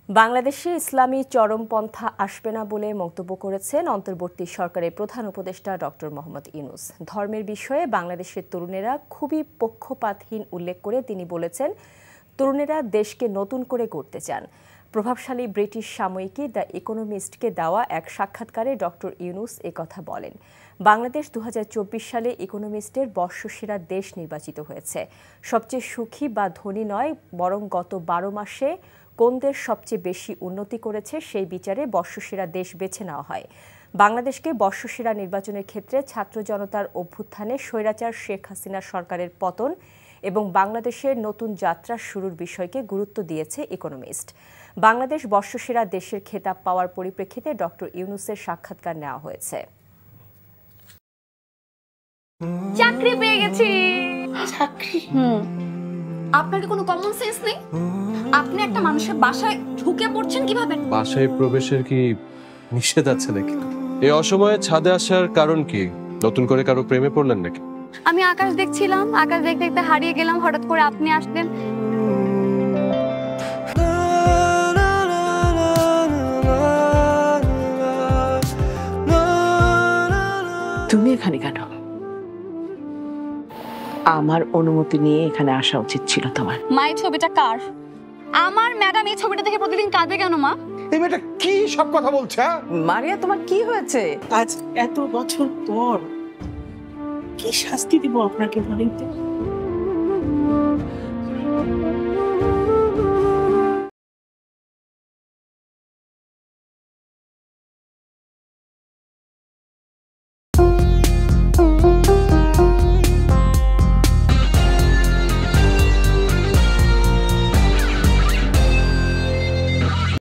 বাংলাদেশে ইসলামী চরমপন্থা আসবে না বলে মন্তব্য করেছেন অন্তর্বর্তী সরকারের প্রধান উপদেষ্টা ডক্টর মোহাম্মদ ইউনূস। ধর্মের বিষয়ে বাংলাদেশের তরুণেরা খুবই পক্ষপাতহীন উল্লেখ করে তিনি বলেছেন, তরুণেরা দেশকে নতুন করে গড়তে চান। প্রভাবশালী ব্রিটিশ সাময়িকী দ্য ইকোনমিস্টকে দেওয়া এক সাক্ষাৎকারে ডক্টর ইউনূস একথা বলেন। বাংলাদেশ 2024 সালে ইকোনমিস্টের বর্ষসেরা দেশ নির্বাচিত হয়েছে। সবচেয়ে সুখী বা ধনী নয়, বরং গত 12 মাসে কোন দেশ সবচেয়ে বেশি উন্নতি করেছে সেই বিচারে বর্ষসেরা দেশ বেছে নেওয়া হয়। বাংলাদেশকে বর্ষসেরা নির্বাচনের ক্ষেত্রে ছাত্র জনতার অভ্যুত্থানে স্বৈরাচার শেখ হাসিনা সরকারের পতন এবং বাংলাদেশের নতুন যাত্রা শুরুর বিষয়কে গুরুত্ব দিয়েছে ইকোনমিস্ট। বাংলাদেশ বর্ষসেরা দেশের খেতাব পাওয়ার পরিপ্রেক্ষিতে ডক্টর ইউনূসের সাক্ষাৎকার নেওয়া হয়েছে। চাকরি পেয়ে গেছি। চাকরি? আপনার কি কোনো কমন সেন্স নেই? আপনি একটা মানুষের বাসায় ঢুকে পড়ছেন কিভাবে? বাসায় প্রবেশের কি নিষেধ আছে নাকি? এই অসময়ে ছাদে আসার কারণ কি? নতুন করে কারো প্রেমে পড়লেন নাকি? আমি আকাশ দেখছিলাম, আকাশ দেখতে দেখতে হারিয়ে গেলাম, হঠাৎ করে আপনি আসলেন। তুমি এখানে কেন? আমার অনুমতি নিয়ে এখানে আসা উচিত ছিল তোমার। মা, এই ছবিটা কার? আমার ম্যাডাম এই ছবিটা দেখে প্রতিদিন কাঁদে কেন মা? এই মেয়েটা কি সব কথা বলছে? মারিয়া, তোমার কি হয়েছে? আজ এত বছর পর কি শাস্তি দিব আপনাকে বলেন তো?